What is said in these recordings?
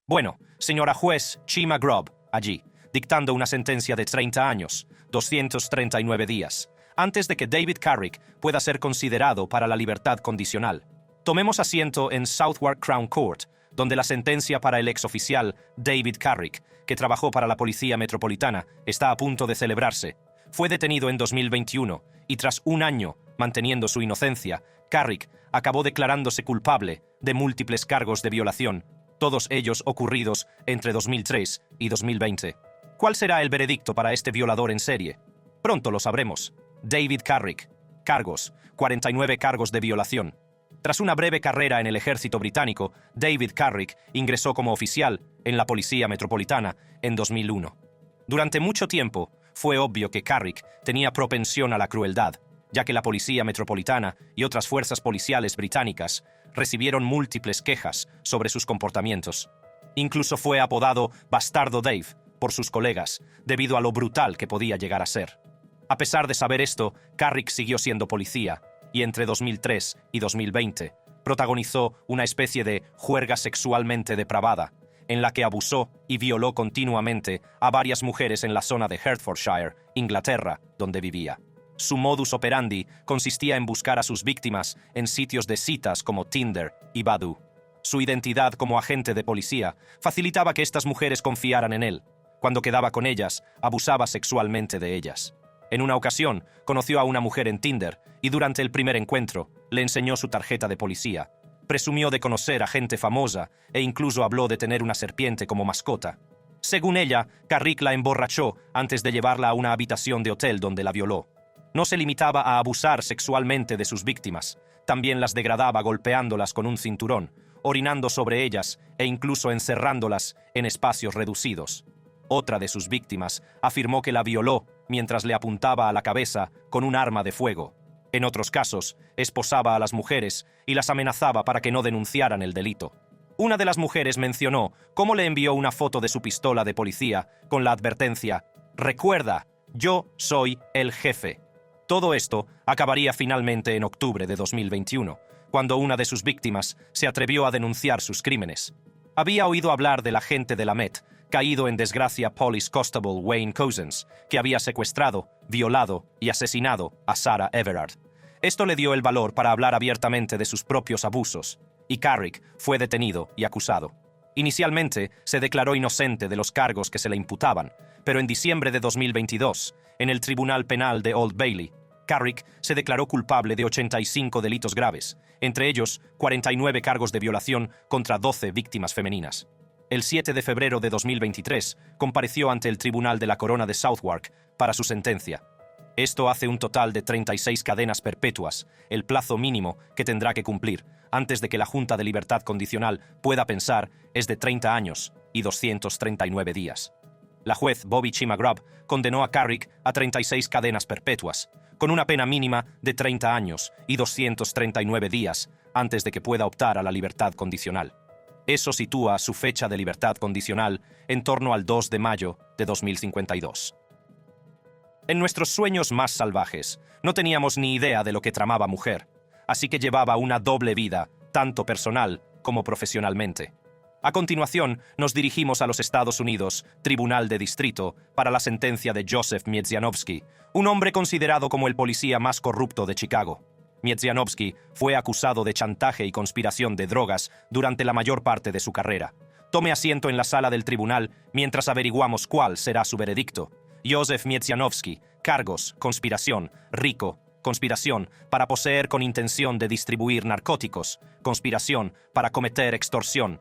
Bueno, señora juez Chima Grob, allí, dictando una sentencia de 30 años, 239 días, antes de que David Carrick pueda ser considerado para la libertad condicional. Tomemos asiento en Southwark Crown Court, donde la sentencia para el exoficial David Carrick, que trabajó para la Policía Metropolitana, está a punto de celebrarse. Fue detenido en 2021 y tras un año, manteniendo su inocencia, Carrick acabó declarándose culpable de múltiples cargos de violación, todos ellos ocurridos entre 2003 y 2020. ¿Cuál será el veredicto para este violador en serie? Pronto lo sabremos. David Carrick. Cargos: 49 cargos de violación. Tras una breve carrera en el ejército británico, David Carrick ingresó como oficial en la Policía Metropolitana en 2001. Durante mucho tiempo, fue obvio que Carrick tenía propensión a la crueldad, ya que la Policía Metropolitana y otras fuerzas policiales británicas recibieron múltiples quejas sobre sus comportamientos. Incluso fue apodado Bastardo Dave por sus colegas, debido a lo brutal que podía llegar a ser. A pesar de saber esto, Carrick siguió siendo policía, y entre 2003 y 2020 protagonizó una especie de juerga sexualmente depravada, en la que abusó y violó continuamente a varias mujeres en la zona de Hertfordshire, Inglaterra, donde vivía. Su modus operandi consistía en buscar a sus víctimas en sitios de citas como Tinder y Badoo. Su identidad como agente de policía facilitaba que estas mujeres confiaran en él. Cuando quedaba con ellas, abusaba sexualmente de ellas. En una ocasión, conoció a una mujer en Tinder y durante el primer encuentro le enseñó su tarjeta de policía. Presumió de conocer a gente famosa e incluso habló de tener una serpiente como mascota. Según ella, Carrick la emborrachó antes de llevarla a una habitación de hotel donde la violó. No se limitaba a abusar sexualmente de sus víctimas, también las degradaba golpeándolas con un cinturón, orinando sobre ellas e incluso encerrándolas en espacios reducidos. Otra de sus víctimas afirmó que la violó mientras le apuntaba a la cabeza con un arma de fuego. En otros casos, esposaba a las mujeres y las amenazaba para que no denunciaran el delito. Una de las mujeres mencionó cómo le envió una foto de su pistola de policía con la advertencia: «Recuerda, yo soy el jefe». Todo esto acabaría finalmente en octubre de 2021, cuando una de sus víctimas se atrevió a denunciar sus crímenes. Había oído hablar del agente de la Met, caído en desgracia Police Constable Wayne Cousins, que había secuestrado, violado y asesinado a Sarah Everard. Esto le dio el valor para hablar abiertamente de sus propios abusos, y Carrick fue detenido y acusado. Inicialmente se declaró inocente de los cargos que se le imputaban, pero en diciembre de 2022, en el Tribunal Penal de Old Bailey, Carrick se declaró culpable de 85 delitos graves, entre ellos 49 cargos de violación contra 12 víctimas femeninas. El 7 de febrero de 2023 compareció ante el Tribunal de la Corona de Southwark para su sentencia. Esto hace un total de 36 cadenas perpetuas, el plazo mínimo que tendrá que cumplir antes de que la Junta de Libertad Condicional pueda pensar es de 30 años y 239 días. La juez Bobby Chima Grob condenó a Carrick a 36 cadenas perpetuas, con una pena mínima de 30 años y 239 días antes de que pueda optar a la libertad condicional. Eso sitúa su fecha de libertad condicional en torno al 2 de mayo de 2052. En nuestros sueños más salvajes, no teníamos ni idea de lo que tramaba mujer, así que llevaba una doble vida, tanto personal como profesionalmente. A continuación, nos dirigimos a los Estados Unidos, Tribunal de Distrito, para la sentencia de Joseph Miedzianowski, un hombre considerado como el policía más corrupto de Chicago. Miedzianowski fue acusado de chantaje y conspiración de drogas durante la mayor parte de su carrera. Tome asiento en la sala del tribunal mientras averiguamos cuál será su veredicto. Joseph Miedzianowski, cargos: conspiración, rico, conspiración para poseer con intención de distribuir narcóticos, conspiración para cometer extorsión,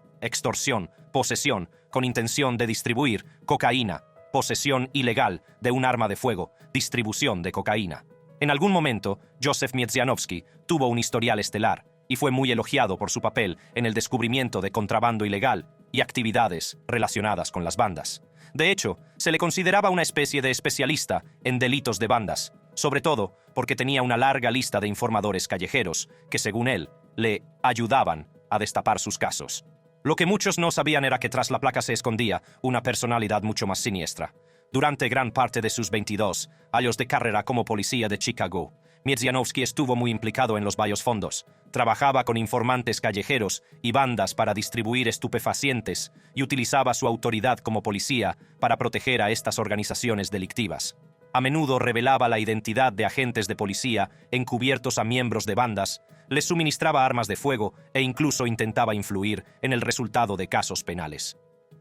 posesión con intención de distribuir cocaína, posesión ilegal de un arma de fuego, distribución de cocaína. En algún momento, Joseph Miedzianowski tuvo un historial estelar y fue muy elogiado por su papel en el descubrimiento de contrabando ilegal y actividades relacionadas con las bandas. De hecho, se le consideraba una especie de especialista en delitos de bandas, sobre todo porque tenía una larga lista de informadores callejeros que, según él, le ayudaban a destapar sus casos. Lo que muchos no sabían era que tras la placa se escondía una personalidad mucho más siniestra. Durante gran parte de sus 22 años de carrera como policía de Chicago, Miedzianowski estuvo muy implicado en los bajos fondos. Trabajaba con informantes callejeros y bandas para distribuir estupefacientes y utilizaba su autoridad como policía para proteger a estas organizaciones delictivas. A menudo revelaba la identidad de agentes de policía encubiertos a miembros de bandas, les suministraba armas de fuego e incluso intentaba influir en el resultado de casos penales.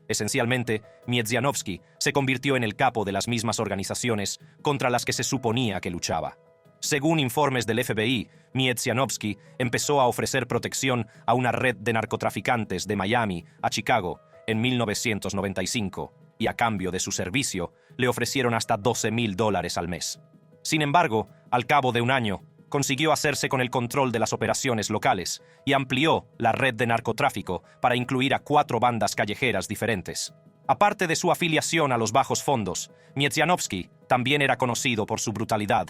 Esencialmente, Miedzianowski se convirtió en el capo de las mismas organizaciones contra las que se suponía que luchaba. Según informes del FBI, Miedzianowski empezó a ofrecer protección a una red de narcotraficantes de Miami a Chicago en 1995, y a cambio de su servicio le ofrecieron hasta $12,000 al mes. Sin embargo, al cabo de un año, consiguió hacerse con el control de las operaciones locales y amplió la red de narcotráfico para incluir a 4 bandas callejeras diferentes. Aparte de su afiliación a los bajos fondos, Miedzianowski también era conocido por su brutalidad.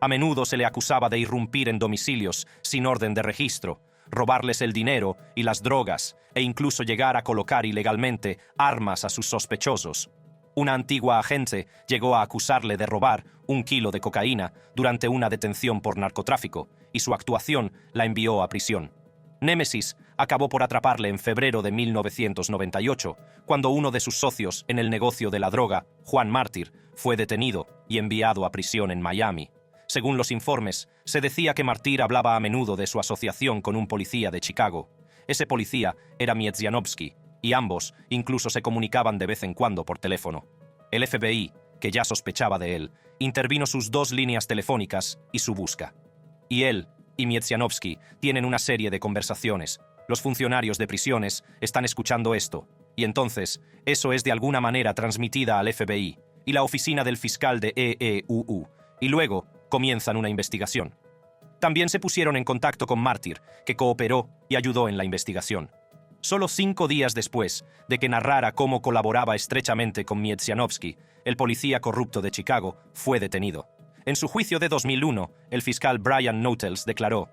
A menudo se le acusaba de irrumpir en domicilios sin orden de registro, robarles el dinero y las drogas e incluso llegar a colocar ilegalmente armas a sus sospechosos. Una antigua agente llegó a acusarle de robar 1 kilo de cocaína durante una detención por narcotráfico y su actuación la envió a prisión. Némesis acabó por atraparle en febrero de 1998, cuando uno de sus socios en el negocio de la droga, Juan Mártir, fue detenido y enviado a prisión en Miami. Según los informes, se decía que Mártir hablaba a menudo de su asociación con un policía de Chicago. Ese policía era Miedzianowski, y ambos incluso se comunicaban de vez en cuando por teléfono. El FBI, que ya sospechaba de él, intervino sus 2 líneas telefónicas y su busca. Y él y Miedzianowski tienen una serie de conversaciones. Los funcionarios de prisiones están escuchando esto, y entonces eso es de alguna manera transmitida al FBI y la oficina del fiscal de EEUU, y luego comienzan una investigación. También se pusieron en contacto con Mártir, que cooperó y ayudó en la investigación. Solo 5 días después de que narrara cómo colaboraba estrechamente con Miedzianowski, el policía corrupto de Chicago fue detenido. En su juicio de 2001, el fiscal Brian Noetels declaró: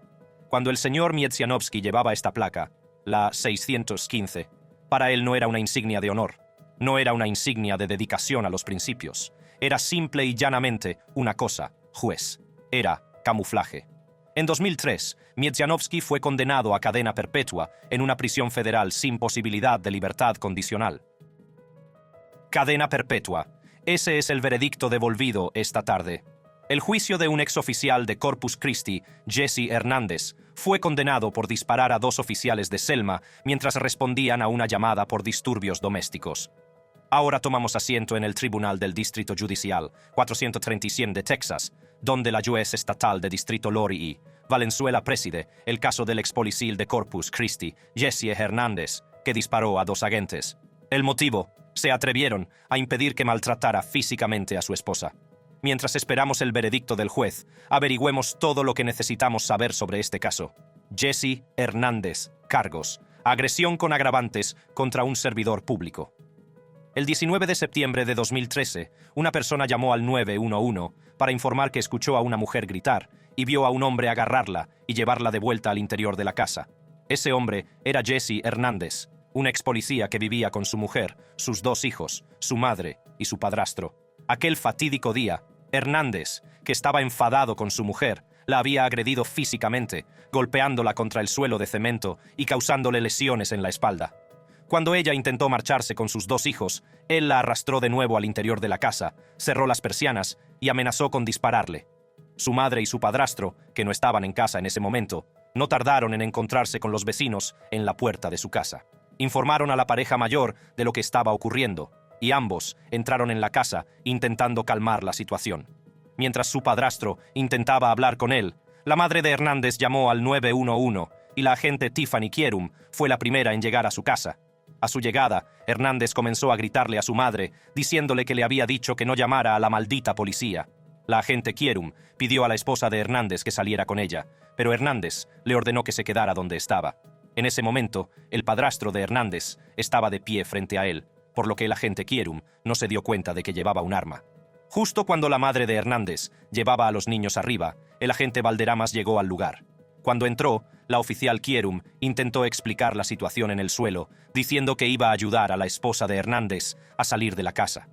«Cuando el señor Miedzianowski llevaba esta placa, la 615, para él no era una insignia de honor, no era una insignia de dedicación a los principios, era simple y llanamente una cosa, juez, era camuflaje». En 2003, Miedzianowski fue condenado a cadena perpetua en una prisión federal sin posibilidad de libertad condicional. Cadena perpetua. Ese es el veredicto devolvido esta tarde. El juicio de un exoficial de Corpus Christi, Jesse Hernández, fue condenado por disparar a 2 oficiales de Selma mientras respondían a una llamada por disturbios domésticos. Ahora tomamos asiento en el Tribunal del Distrito Judicial 437 de Texas, donde la juez estatal de Distrito Lori E. Valenzuela preside el caso del expolicil de Corpus Christi, Jesse Hernández, que disparó a 2 agentes. El motivo: se atrevieron a impedir que maltratara físicamente a su esposa. Mientras esperamos el veredicto del juez, averigüemos todo lo que necesitamos saber sobre este caso. Jesse Hernández, cargos: agresión con agravantes contra un servidor público. El 19 de septiembre de 2013, una persona llamó al 911 para informar que escuchó a una mujer gritar y vio a un hombre agarrarla y llevarla de vuelta al interior de la casa. Ese hombre era Jesse Hernández, un ex policía que vivía con su mujer, sus 2 hijos, su madre y su padrastro. Aquel fatídico día, Hernández, que estaba enfadado con su mujer, la había agredido físicamente, golpeándola contra el suelo de cemento y causándole lesiones en la espalda. Cuando ella intentó marcharse con sus 2 hijos, él la arrastró de nuevo al interior de la casa, cerró las persianas y amenazó con dispararle. Su madre y su padrastro, que no estaban en casa en ese momento, no tardaron en encontrarse con los vecinos en la puerta de su casa. Informaron a la pareja mayor de lo que estaba ocurriendo, y ambos entraron en la casa intentando calmar la situación. Mientras su padrastro intentaba hablar con él, la madre de Hernández llamó al 911 y la agente Tiffany Kierum fue la primera en llegar a su casa. A su llegada, Hernández comenzó a gritarle a su madre, diciéndole que le había dicho que no llamara a la maldita policía. La agente Kierum pidió a la esposa de Hernández que saliera con ella, pero Hernández le ordenó que se quedara donde estaba. En ese momento, el padrastro de Hernández estaba de pie frente a él, por lo que el agente Kierum no se dio cuenta de que llevaba un arma. Justo cuando la madre de Hernández llevaba a los niños arriba, el agente Valderramas llegó al lugar. Cuando entró, la oficial Kierum intentó explicar la situación en el suelo, diciendo que iba a ayudar a la esposa de Hernández a salir de la casa.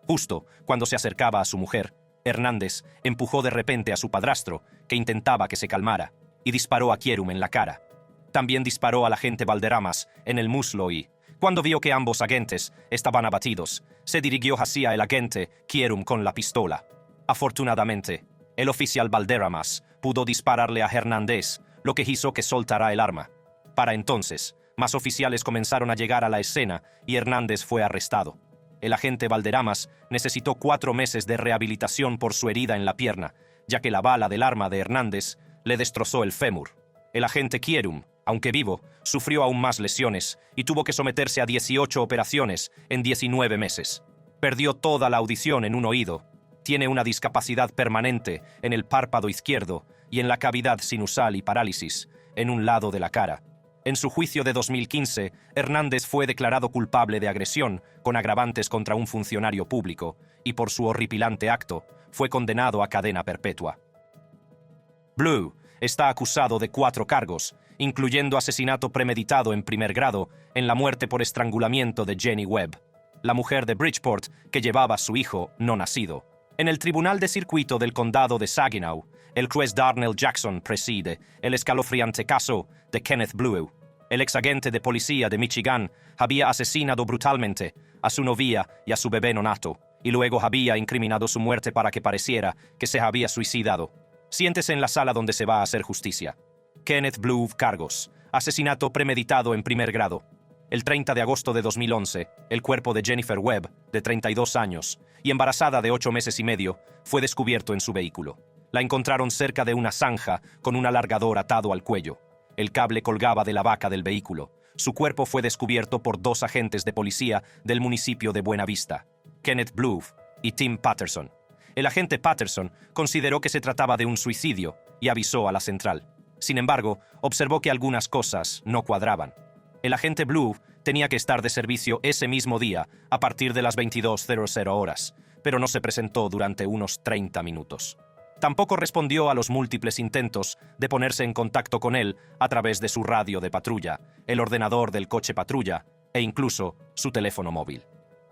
Justo cuando se acercaba a su mujer, Hernández empujó de repente a su padrastro, que intentaba que se calmara, y disparó a Kierum en la cara. También disparó al agente Valderramas en el muslo y, cuando vio que ambos agentes estaban abatidos, se dirigió hacia el agente Kierum con la pistola. Afortunadamente, el oficial Valderramas pudo dispararle a Hernández, lo que hizo que soltara el arma. Para entonces, más oficiales comenzaron a llegar a la escena y Hernández fue arrestado. El agente Valderramas necesitó 4 meses de rehabilitación por su herida en la pierna, ya que la bala del arma de Hernández le destrozó el fémur. El agente Kierum, aunque vivo, sufrió aún más lesiones y tuvo que someterse a 18 operaciones en 19 meses. Perdió toda la audición en un oído, tiene una discapacidad permanente en el párpado izquierdo y en la cavidad sinusal y parálisis en un lado de la cara. En su juicio de 2015, Hernández fue declarado culpable de agresión con agravantes contra un funcionario público y por su horripilante acto fue condenado a cadena perpetua. Blue está acusado de 4 cargos, incluyendo asesinato premeditado en primer grado en la muerte por estrangulamiento de Jenny Webb, la mujer de Bridgeport que llevaba a su hijo no nacido. En el Tribunal de Circuito del Condado de Saginaw, el juez Darnell Jackson preside el escalofriante caso de Kenneth Blue. El exagente de policía de Michigan había asesinado brutalmente a su novia y a su bebé nonato, y luego había incriminado su muerte para que pareciera que se había suicidado. Siéntese en la sala donde se va a hacer justicia. Kenneth Blue cargos. Asesinato premeditado en primer grado. El 30 de agosto de 2011, el cuerpo de Jennifer Webb, de 32 años, y embarazada de 8 meses y medio, fue descubierto en su vehículo. La encontraron cerca de una zanja con un alargador atado al cuello. El cable colgaba de la vaca del vehículo. Su cuerpo fue descubierto por 2 agentes de policía del municipio de Buena Vista, Kenneth Blue y Tim Patterson. El agente Patterson consideró que se trataba de un suicidio y avisó a la central. Sin embargo, observó que algunas cosas no cuadraban. El agente Blue tenía que estar de servicio ese mismo día a partir de las 22:00 horas, pero no se presentó durante unos 30 minutos. Tampoco respondió a los múltiples intentos de ponerse en contacto con él a través de su radio de patrulla, el ordenador del coche patrulla e incluso su teléfono móvil.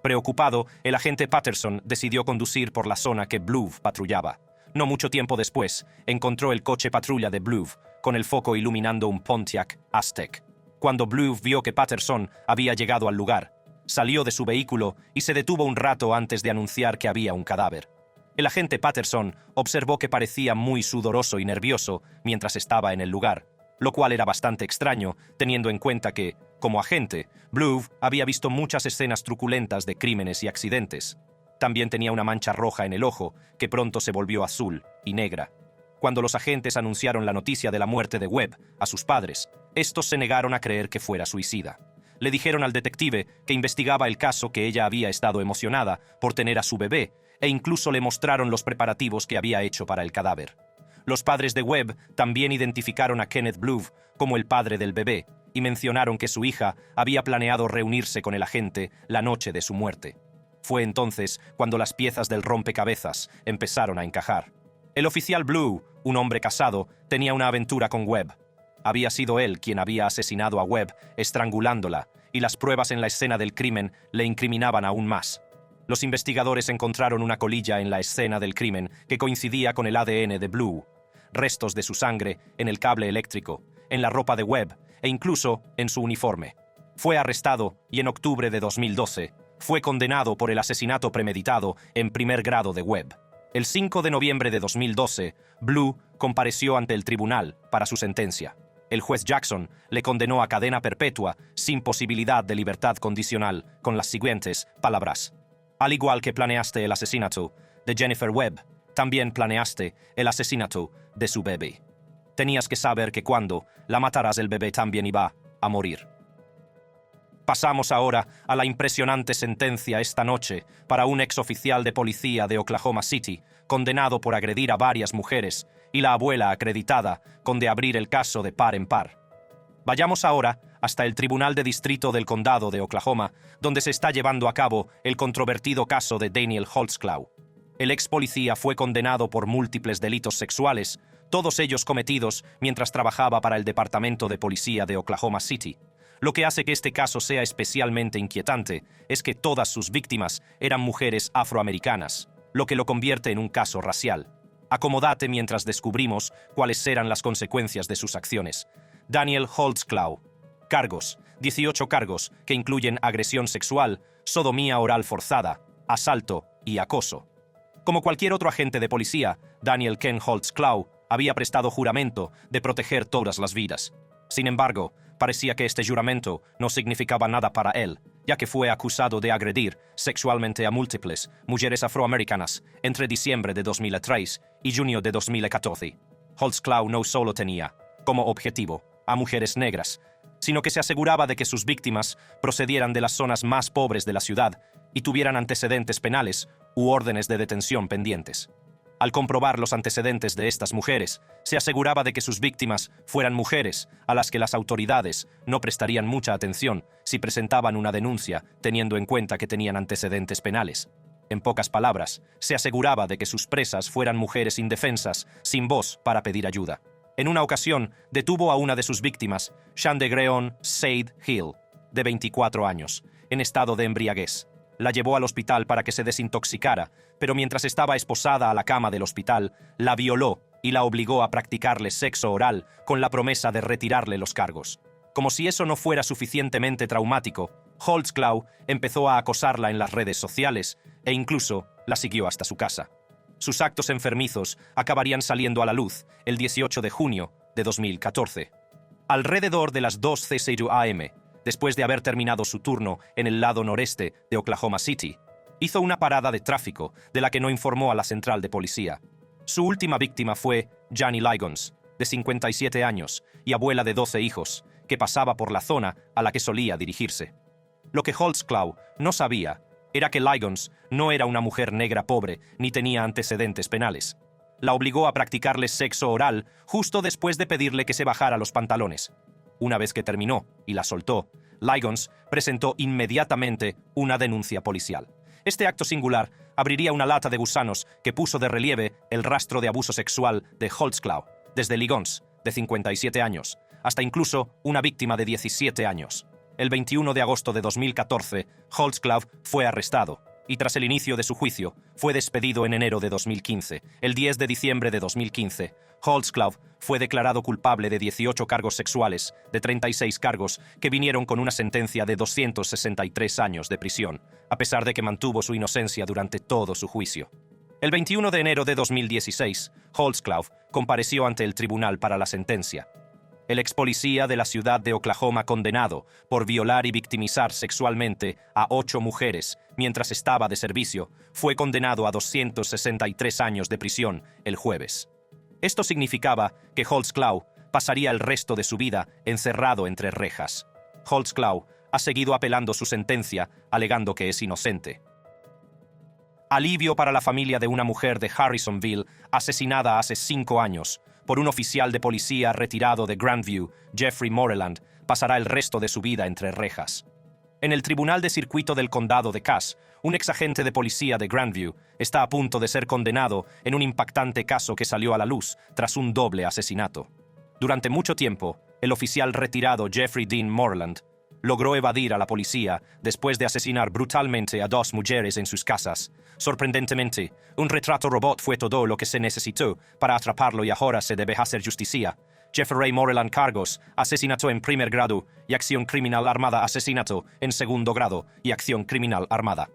Preocupado, el agente Patterson decidió conducir por la zona que Blue patrullaba. No mucho tiempo después, encontró el coche patrulla de Blue con el foco iluminando un Pontiac Aztek. Cuando Blue vio que Patterson había llegado al lugar, salió de su vehículo y se detuvo un rato antes de anunciar que había un cadáver. El agente Patterson observó que parecía muy sudoroso y nervioso mientras estaba en el lugar, lo cual era bastante extraño teniendo en cuenta que, como agente, Blue había visto muchas escenas truculentas de crímenes y accidentes. También tenía una mancha roja en el ojo que pronto se volvió azul y negra. Cuando los agentes anunciaron la noticia de la muerte de Webb a sus padres, estos se negaron a creer que fuera suicida. Le dijeron al detective que investigaba el caso que ella había estado emocionada por tener a su bebé e incluso le mostraron los preparativos que había hecho para el cadáver. Los padres de Webb también identificaron a Kenneth Blue como el padre del bebé y mencionaron que su hija había planeado reunirse con el agente la noche de su muerte. Fue entonces cuando las piezas del rompecabezas empezaron a encajar. El oficial Blue, un hombre casado, tenía una aventura con Webb. Había sido él quien había asesinado a Webb estrangulándola, y las pruebas en la escena del crimen le incriminaban aún más. Los investigadores encontraron una colilla en la escena del crimen que coincidía con el ADN de Blue, restos de su sangre en el cable eléctrico, en la ropa de Webb e incluso en su uniforme. Fue arrestado y en octubre de 2012 fue condenado por el asesinato premeditado en primer grado de Webb. El 5 de noviembre de 2012, Blue compareció ante el tribunal para su sentencia. El juez Jackson le condenó a cadena perpetua sin posibilidad de libertad condicional con las siguientes palabras. Al igual que planeaste el asesinato de Jennifer Webb, también planeaste el asesinato de su bebé. Tenías que saber que cuando la matarás el bebé también iba a morir. Pasamos ahora a la impresionante sentencia esta noche para un exoficial de policía de Oklahoma City, condenado por agredir a varias mujeres, y la abuela acreditada con de abrir el caso de par en par. Vayamos ahora hasta el Tribunal de Distrito del Condado de Oklahoma, donde se está llevando a cabo el controvertido caso de Daniel Holtzclaw. El ex policía fue condenado por múltiples delitos sexuales, todos ellos cometidos mientras trabajaba para el Departamento de Policía de Oklahoma City. Lo que hace que este caso sea especialmente inquietante es que todas sus víctimas eran mujeres afroamericanas, lo que lo convierte en un caso racial. Acomódate mientras descubrimos cuáles eran las consecuencias de sus acciones. Daniel Holtzclaw. Cargos. 18 cargos, que incluyen agresión sexual, sodomía oral forzada, asalto y acoso. Como cualquier otro agente de policía, Daniel Ken Holtzclaw había prestado juramento de proteger todas las vidas. Sin embargo, parecía que este juramento no significaba nada para él, ya que fue acusado de agredir sexualmente a múltiples mujeres afroamericanas entre diciembre de 2003 y junio de 2014. Holtzclaw no solo tenía como objetivo a mujeres negras, sino que se aseguraba de que sus víctimas procedieran de las zonas más pobres de la ciudad y tuvieran antecedentes penales u órdenes de detención pendientes. Al comprobar los antecedentes de estas mujeres, se aseguraba de que sus víctimas fueran mujeres a las que las autoridades no prestarían mucha atención si presentaban una denuncia teniendo en cuenta que tenían antecedentes penales. En pocas palabras, se aseguraba de que sus presas fueran mujeres indefensas, sin voz para pedir ayuda. En una ocasión, detuvo a una de sus víctimas, Shandegreon Said Hill, de 24 años, en estado de embriaguez. La llevó al hospital para que se desintoxicara, pero mientras estaba esposada a la cama del hospital, la violó y la obligó a practicarle sexo oral con la promesa de retirarle los cargos. Como si eso no fuera suficientemente traumático, Holtzclaw empezó a acosarla en las redes sociales e incluso la siguió hasta su casa. Sus actos enfermizos acabarían saliendo a la luz el 18 de junio de 2014. Alrededor de las 2:00 am, después de haber terminado su turno en el lado noreste de Oklahoma City, hizo una parada de tráfico de la que no informó a la central de policía. Su última víctima fue Jani Ligons, de 57 años y abuela de 12 hijos, que pasaba por la zona a la que solía dirigirse. Lo que Holtzclaw no sabía era que Ligons no era una mujer negra pobre ni tenía antecedentes penales. La obligó a practicarle sexo oral justo después de pedirle que se bajara los pantalones. Una vez que terminó y la soltó, Ligons presentó inmediatamente una denuncia policial. Este acto singular abriría una lata de gusanos que puso de relieve el rastro de abuso sexual de Holtzclaw, desde Ligons, de 57 años, hasta incluso una víctima de 17 años. El 21 de agosto de 2014, Holtzclaw fue arrestado y tras el inicio de su juicio, fue despedido en enero de 2015. El 10 de diciembre de 2015, Holtzclaw fue declarado culpable de 18 cargos sexuales, de 36 cargos que vinieron con una sentencia de 263 años de prisión, a pesar de que mantuvo su inocencia durante todo su juicio. El 21 de enero de 2016, Holtzclaw compareció ante el tribunal para la sentencia. El ex policía de la ciudad de Oklahoma condenado por violar y victimizar sexualmente a 8 mujeres mientras estaba de servicio, fue condenado a 263 años de prisión el jueves. Esto significaba que Holtzclaw pasaría el resto de su vida encerrado entre rejas. Holtzclaw ha seguido apelando su sentencia, alegando que es inocente. Alivio para la familia de una mujer de Harrisonville asesinada hace 5 años por un oficial de policía retirado de Grandview, Jeffrey Moreland, pasará el resto de su vida entre rejas. En el Tribunal de Circuito del Condado de Cass, un exagente de policía de Grandview está a punto de ser condenado en un impactante caso que salió a la luz tras un doble asesinato. Durante mucho tiempo, el oficial retirado Jeffrey Dean Moreland logró evadir a la policía después de asesinar brutalmente a 2 mujeres en sus casas. Sorprendentemente, un retrato robot fue todo lo que se necesitó para atraparlo y ahora se debe hacer justicia. Jeffrey Moreland cargos, asesinato en primer grado y acción criminal armada, asesinato en segundo grado y acción criminal armada.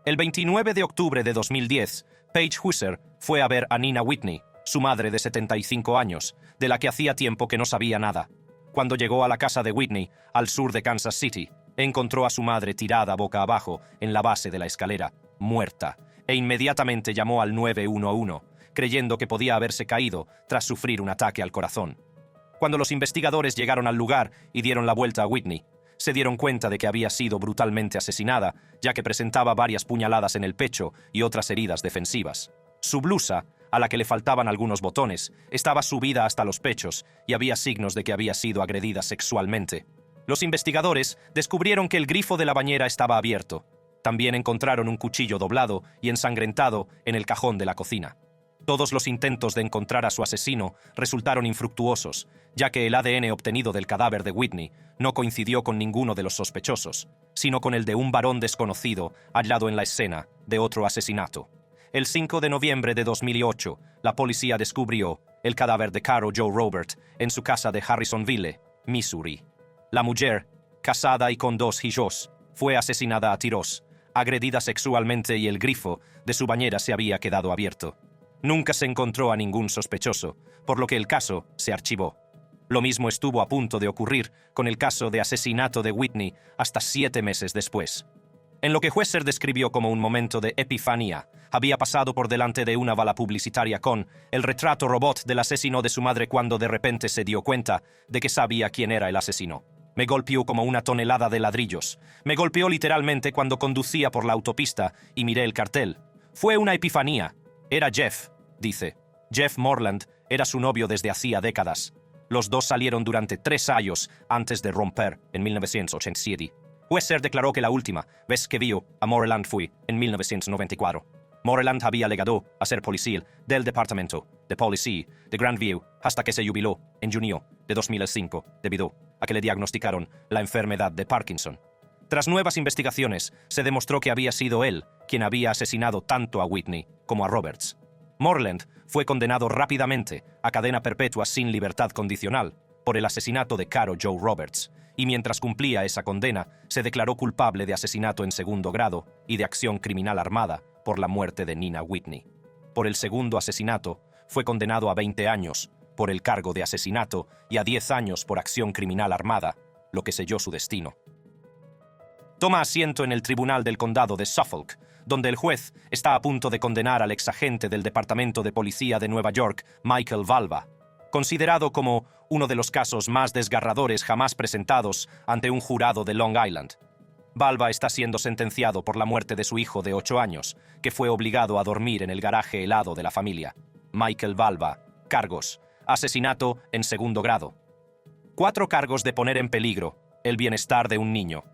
El 29 de octubre de 2010, Paige Husser fue a ver a Nina Whitney, su madre de 75 años, de la que hacía tiempo que no sabía nada. Cuando llegó a la casa de Whitney, al sur de Kansas City, encontró a su madre tirada boca abajo en la base de la escalera, muerta, e inmediatamente llamó al 911, creyendo que podía haberse caído tras sufrir un ataque al corazón. Cuando los investigadores llegaron al lugar y dieron la vuelta a Whitney, se dieron cuenta de que había sido brutalmente asesinada, ya que presentaba varias puñaladas en el pecho y otras heridas defensivas. Su blusa, a la que le faltaban algunos botones, estaba subida hasta los pechos y había signos de que había sido agredida sexualmente. Los investigadores descubrieron que el grifo de la bañera estaba abierto. También encontraron un cuchillo doblado y ensangrentado en el cajón de la cocina. Todos los intentos de encontrar a su asesino resultaron infructuosos, ya que el ADN obtenido del cadáver de Whitney no coincidió con ninguno de los sospechosos, sino con el de un varón desconocido hallado en la escena de otro asesinato. El 5 de noviembre de 2008, la policía descubrió el cadáver de Caro Jo Robert en su casa de Harrisonville, Missouri. La mujer, casada y con 2 hijos, fue asesinada a tiros, agredida sexualmente y el grifo de su bañera se había quedado abierto. Nunca se encontró a ningún sospechoso, por lo que el caso se archivó. Lo mismo estuvo a punto de ocurrir con el caso de asesinato de Whitney hasta 7 meses después. En lo que Wexler describió como un momento de epifanía, había pasado por delante de una bala publicitaria con el retrato robot del asesino de su madre cuando de repente se dio cuenta de que sabía quién era el asesino. Me golpeó como una tonelada de ladrillos. Me golpeó literalmente cuando conducía por la autopista y miré el cartel. Fue una epifanía. Era Jeff, dice. Jeff Moreland era su novio desde hacía décadas. Los dos salieron durante 3 años antes de romper en 1987. Wexler declaró que la última vez que vio a Moreland fue en 1994. Moreland había alegado a ser policía del Departamento de Policía de Grandview hasta que se jubiló en junio de 2005 debido a que le diagnosticaron la enfermedad de Parkinson. Tras nuevas investigaciones, se demostró que había sido él quien había asesinado tanto a Whitney como a Roberts. Moreland fue condenado rápidamente a cadena perpetua sin libertad condicional por el asesinato de Caro Jo Roberts, y mientras cumplía esa condena, se declaró culpable de asesinato en segundo grado y de acción criminal armada por la muerte de Nina Whitney. Por el segundo asesinato, fue condenado a 20 años por el cargo de asesinato y a 10 años por acción criminal armada, lo que selló su destino. Toma asiento en el Tribunal del Condado de Suffolk, donde el juez está a punto de condenar al exagente del Departamento de Policía de Nueva York, Michael Valva, considerado como uno de los casos más desgarradores jamás presentados ante un jurado de Long Island. Valva está siendo sentenciado por la muerte de su hijo de 8 años, que fue obligado a dormir en el garaje helado de la familia. Michael Valva. Cargos: asesinato en segundo grado. 4 cargos de poner en peligro el bienestar de un niño.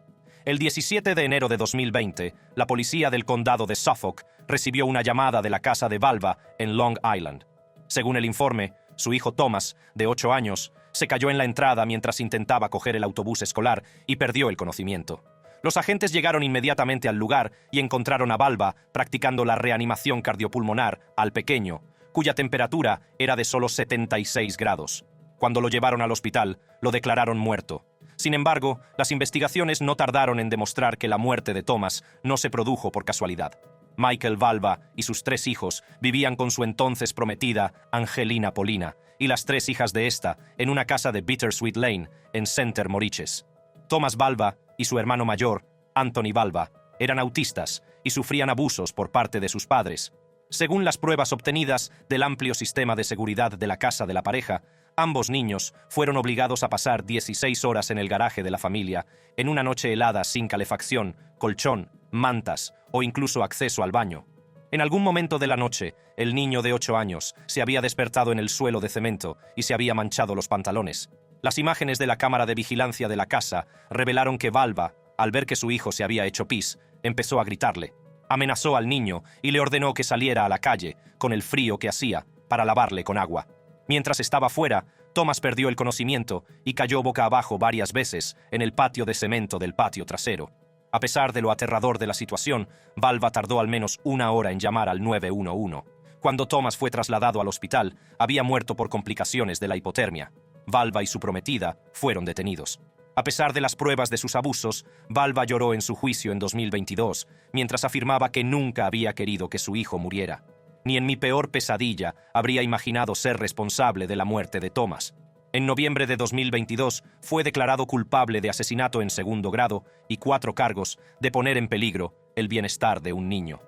El 17 de enero de 2020, la policía del condado de Suffolk recibió una llamada de la casa de Valva en Long Island. Según el informe, su hijo Thomas, de 8 años, se cayó en la entrada mientras intentaba coger el autobús escolar y perdió el conocimiento. Los agentes llegaron inmediatamente al lugar y encontraron a Valva practicando la reanimación cardiopulmonar al pequeño, cuya temperatura era de solo 76 grados. Cuando lo llevaron al hospital, lo declararon muerto. Sin embargo, las investigaciones no tardaron en demostrar que la muerte de Thomas no se produjo por casualidad. Michael Valva y sus 3 hijos vivían con su entonces prometida, Angelina Polina, y las 3 hijas de esta en una casa de Bittersweet Lane, en Center Moriches. Thomas Valva y su hermano mayor, Anthony Valva, eran autistas y sufrían abusos por parte de sus padres. Según las pruebas obtenidas del amplio sistema de seguridad de la casa de la pareja, ambos niños fueron obligados a pasar 16 horas en el garaje de la familia, en una noche helada sin calefacción, colchón, mantas o incluso acceso al baño. En algún momento de la noche, el niño de 8 años se había despertado en el suelo de cemento y se había manchado los pantalones. Las imágenes de la cámara de vigilancia de la casa revelaron que Valva, al ver que su hijo se había hecho pis, empezó a gritarle. Amenazó al niño y le ordenó que saliera a la calle, con el frío que hacía, para lavarle con agua. Mientras estaba fuera, Thomas perdió el conocimiento y cayó boca abajo varias veces en el patio de cemento del patio trasero. A pesar de lo aterrador de la situación, Valva tardó al menos 1 hora en llamar al 911. Cuando Thomas fue trasladado al hospital, había muerto por complicaciones de la hipotermia. Valva y su prometida fueron detenidos. A pesar de las pruebas de sus abusos, Valva lloró en su juicio en 2022, mientras afirmaba que nunca había querido que su hijo muriera. Ni en mi peor pesadilla habría imaginado ser responsable de la muerte de Thomas. En noviembre de 2022 fue declarado culpable de asesinato en segundo grado y 4 cargos de poner en peligro el bienestar de un niño.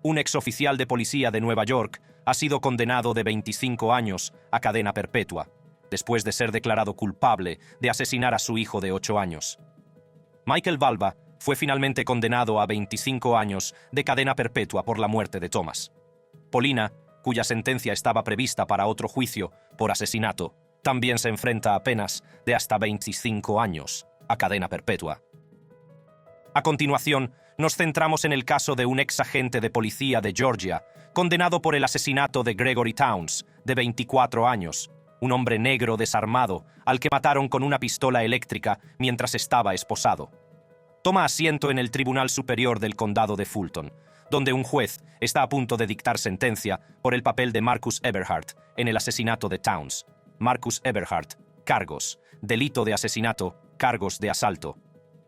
Un exoficial de policía de Nueva York ha sido condenado de 25 años a cadena perpetua, después de ser declarado culpable de asesinar a su hijo de 8 años. Michael Valva fue finalmente condenado a 25 años de cadena perpetua por la muerte de Thomas. Polina, cuya sentencia estaba prevista para otro juicio por asesinato, también se enfrenta a penas de hasta 25 años a cadena perpetua. A continuación, nos centramos en el caso de un exagente de policía de Georgia, condenado por el asesinato de Gregory Towns, de 24 años, un hombre negro desarmado al que mataron con una pistola eléctrica mientras estaba esposado. Toma asiento en el Tribunal Superior del Condado de Fulton, donde un juez está a punto de dictar sentencia por el papel de Marcus Eberhart en el asesinato de Towns. Marcus Eberhart, cargos: delito de asesinato, cargos de asalto.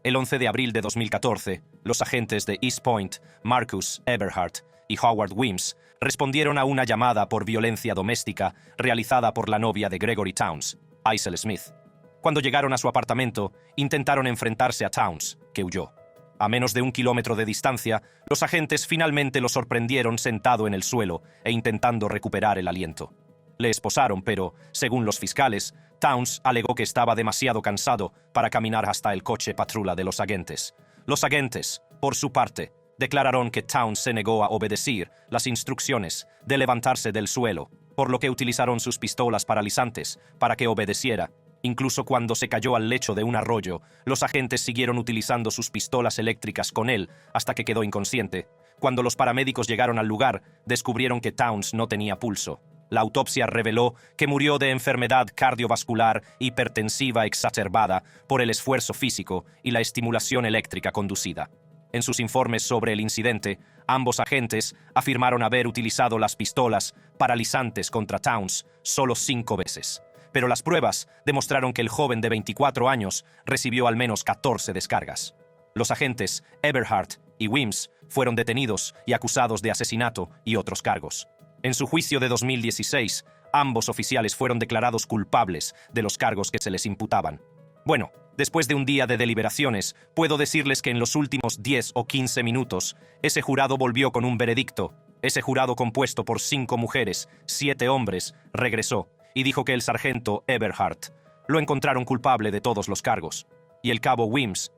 El 11 de abril de 2014, los agentes de East Point, Marcus Eberhart y Howard Wims, respondieron a una llamada por violencia doméstica realizada por la novia de Gregory Towns, Isel Smith. Cuando llegaron a su apartamento, intentaron enfrentarse a Towns, que huyó. A menos de 1 kilómetro de distancia, los agentes finalmente lo sorprendieron sentado en el suelo e intentando recuperar el aliento. Le esposaron, pero, según los fiscales, Towns alegó que estaba demasiado cansado para caminar hasta el coche patrulla de los agentes. Los agentes, por su parte, declararon que Towns se negó a obedecer las instrucciones de levantarse del suelo, por lo que utilizaron sus pistolas paralizantes para que obedeciera. Incluso cuando se cayó al lecho de un arroyo, los agentes siguieron utilizando sus pistolas eléctricas con él hasta que quedó inconsciente. Cuando los paramédicos llegaron al lugar, descubrieron que Towns no tenía pulso. La autopsia reveló que murió de enfermedad cardiovascular hipertensiva exacerbada por el esfuerzo físico y la estimulación eléctrica conducida. En sus informes sobre el incidente, ambos agentes afirmaron haber utilizado las pistolas paralizantes contra Towns solo 5 veces. Pero las pruebas demostraron que el joven de 24 años recibió al menos 14 descargas. Los agentes Eberhart y Wims fueron detenidos y acusados de asesinato y otros cargos. En su juicio de 2016, ambos oficiales fueron declarados culpables de los cargos que se les imputaban. Bueno, después de un día de deliberaciones, puedo decirles que en los últimos 10 o 15 minutos, ese jurado volvió con un veredicto. Ese jurado, compuesto por 5 mujeres, 7 hombres, regresó y dijo que el sargento Eberhart lo encontraron culpable de todos los cargos. Y el cabo Wims,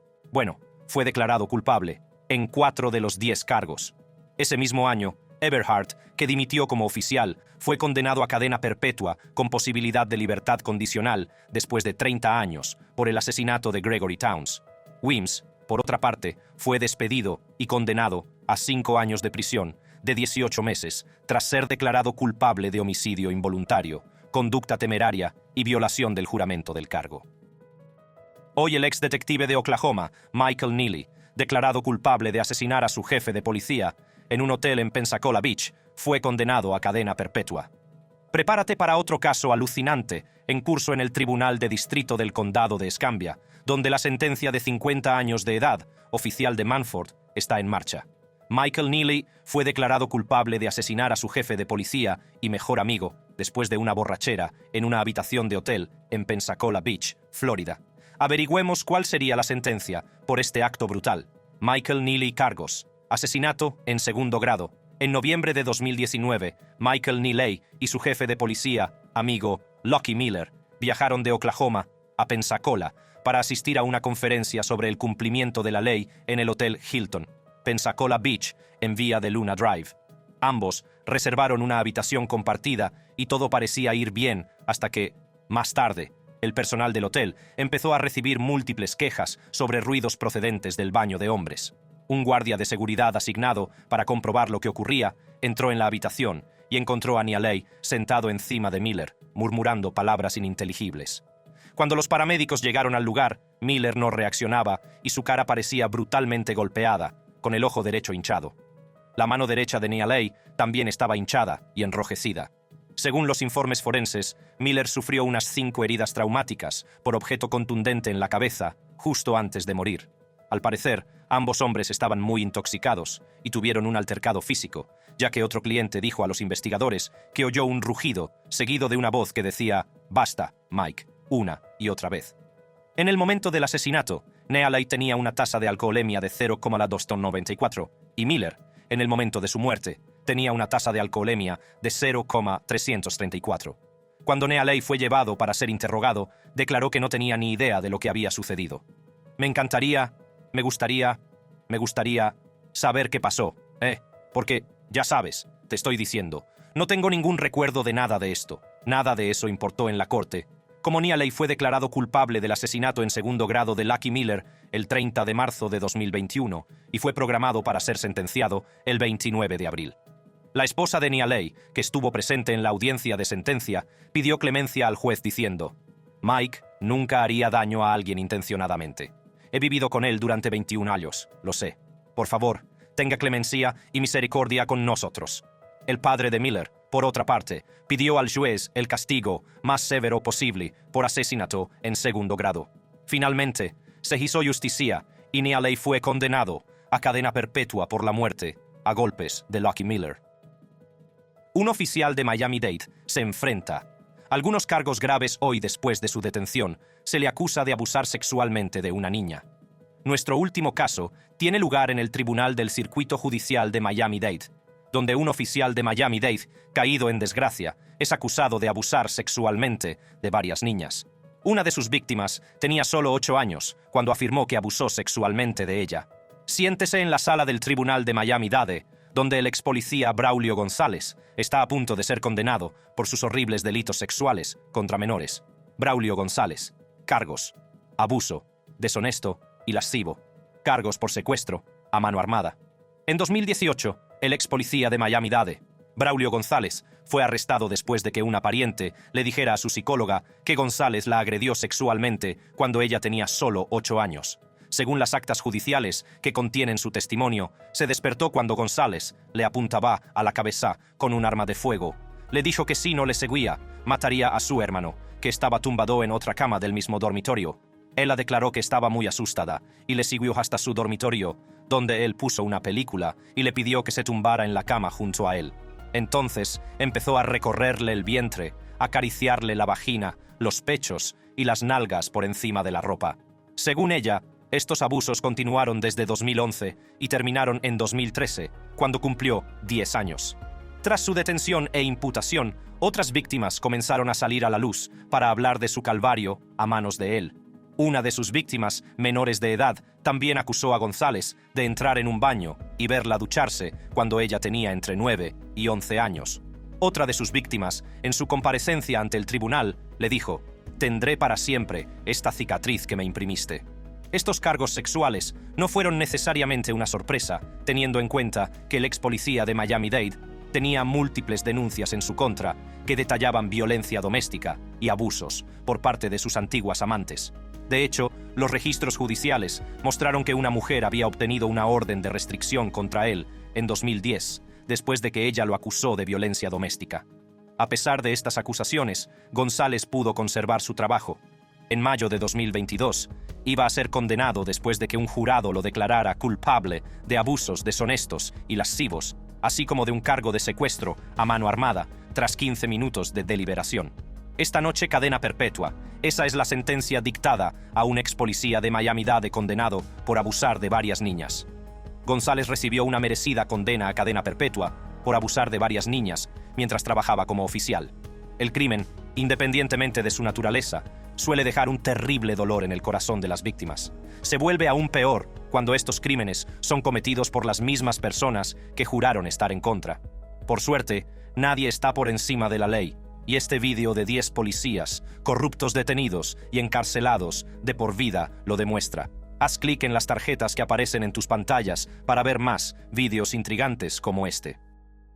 fue declarado culpable en 4 de los 10 cargos. Ese mismo año, Eberhart, que dimitió como oficial, fue condenado a cadena perpetua con posibilidad de libertad condicional después de 30 años por el asesinato de Gregory Towns. Wims, por otra parte, fue despedido y condenado a 5 años de prisión de 18 meses tras ser declarado culpable de homicidio involuntario, conducta temeraria y violación del juramento del cargo. Hoy el ex detective de Oklahoma, Michael Neely, declarado culpable de asesinar a su jefe de policía en un hotel en Pensacola Beach, fue condenado a cadena perpetua. Prepárate para otro caso alucinante en curso en el Tribunal de Distrito del Condado de Escambia, donde la sentencia de 50 años de edad, oficial de Manford, está en marcha. Michael Neely fue declarado culpable de asesinar a su jefe de policía y mejor amigo después de una borrachera en una habitación de hotel en Pensacola Beach, Florida. Averigüemos cuál sería la sentencia por este acto brutal. Michael Neely cargos: asesinato en segundo grado. En noviembre de 2019, Michael Neely y su jefe de policía, amigo Lucky Miller, viajaron de Oklahoma a Pensacola para asistir a una conferencia sobre el cumplimiento de la ley en el Hotel Hilton, Pensacola Beach, en Via de Luna Drive. Ambos reservaron una habitación compartida y todo parecía ir bien hasta que, más tarde, el personal del hotel empezó a recibir múltiples quejas sobre ruidos procedentes del baño de hombres. Un guardia de seguridad asignado para comprobar lo que ocurría entró en la habitación y encontró a Neely sentado encima de Miller, murmurando palabras ininteligibles. Cuando los paramédicos llegaron al lugar, Miller no reaccionaba y su cara parecía brutalmente golpeada, con el ojo derecho hinchado. La mano derecha de Neely también estaba hinchada y enrojecida. Según los informes forenses, Miller sufrió unas 5 heridas traumáticas por objeto contundente en la cabeza justo antes de morir. Al parecer, ambos hombres estaban muy intoxicados y tuvieron un altercado físico, ya que otro cliente dijo a los investigadores que oyó un rugido seguido de una voz que decía «Basta, Mike», una y otra vez. En el momento del asesinato, Neely tenía una tasa de alcoholemia de 0,294 y Miller, en el momento de su muerte, tenía una tasa de alcoholemia de 0,334. Cuando Neely fue llevado para ser interrogado, declaró que no tenía ni idea de lo que había sucedido. Me gustaría saber qué pasó, porque, ya sabes, te estoy diciendo, no tengo ningún recuerdo de nada de esto. Nada de eso importó en la corte. Como Neely fue declarado culpable del asesinato en segundo grado de Lucky Miller el 30 de marzo de 2021 y fue programado para ser sentenciado el 29 de abril. La esposa de Neely, que estuvo presente en la audiencia de sentencia, pidió clemencia al juez diciendo: «Mike nunca haría daño a alguien intencionadamente. He vivido con él durante 21 años, lo sé. Por favor, tenga clemencia y misericordia con nosotros. El padre de Miller, por otra parte, pidió al juez el castigo más severo posible por asesinato en segundo grado. Finalmente, se hizo justicia y Neely fue condenado a cadena perpetua por la muerte a golpes de Lucky Miller. Un oficial de Miami-Dade se enfrenta a algunos cargos graves hoy después de su detención. Se le acusa de abusar sexualmente de una niña. Nuestro último caso tiene lugar en el Tribunal del Circuito Judicial de Miami-Dade, donde un oficial de Miami-Dade, caído en desgracia, es acusado de abusar sexualmente de varias niñas. Una de sus víctimas tenía solo 8 años cuando afirmó que abusó sexualmente de ella. Siéntese en la sala del Tribunal de Miami-Dade, donde el ex policía Braulio González está a punto de ser condenado por sus horribles delitos sexuales contra menores. Braulio González. Cargos: abuso, deshonesto y lascivo. Cargos por secuestro a mano armada. En 2018, el ex policía de Miami-Dade, Braulio González, fue arrestado después de que una pariente le dijera a su psicóloga que González la agredió sexualmente cuando ella tenía solo 8 años. Según las actas judiciales que contienen su testimonio, se despertó cuando González le apuntaba a la cabeza con un arma de fuego. Le dijo que si no le seguía, mataría a su hermano, que estaba tumbado en otra cama del mismo dormitorio. Ella declaró que estaba muy asustada y le siguió hasta su dormitorio, donde él puso una película y le pidió que se tumbara en la cama junto a él. Entonces empezó a recorrerle el vientre, acariciarle la vagina, los pechos y las nalgas por encima de la ropa. Según ella, estos abusos continuaron desde 2011 y terminaron en 2013, cuando cumplió 10 años. Tras su detención e imputación, otras víctimas comenzaron a salir a la luz para hablar de su calvario a manos de él. Una de sus víctimas, menores de edad, también acusó a González de entrar en un baño y verla ducharse cuando ella tenía entre 9 y 11 años. Otra de sus víctimas, en su comparecencia ante el tribunal, le dijo: «Tendré para siempre esta cicatriz que me imprimiste». Estos cargos sexuales no fueron necesariamente una sorpresa, teniendo en cuenta que el ex policía de Miami-Dade tenía múltiples denuncias en su contra que detallaban violencia doméstica y abusos por parte de sus antiguas amantes. De hecho, los registros judiciales mostraron que una mujer había obtenido una orden de restricción contra él en 2010, después de que ella lo acusó de violencia doméstica. A pesar de estas acusaciones, González pudo conservar su trabajo. En mayo de 2022, iba a ser condenado después de que un jurado lo declarara culpable de abusos deshonestos y lascivos, así como de un cargo de secuestro a mano armada, tras 15 minutos de deliberación. Esta noche, cadena perpetua. Esa es la sentencia dictada a un ex policía de Miami-Dade condenado por abusar de varias niñas. González recibió una merecida condena a cadena perpetua por abusar de varias niñas mientras trabajaba como oficial. El crimen, independientemente de su naturaleza, suele dejar un terrible dolor en el corazón de las víctimas. Se vuelve aún peor cuando estos crímenes son cometidos por las mismas personas que juraron estar en contra. Por suerte, nadie está por encima de la ley, y este vídeo de 10 policías, corruptos detenidos y encarcelados de por vida lo demuestra. Haz clic en las tarjetas que aparecen en tus pantallas para ver más vídeos intrigantes como este.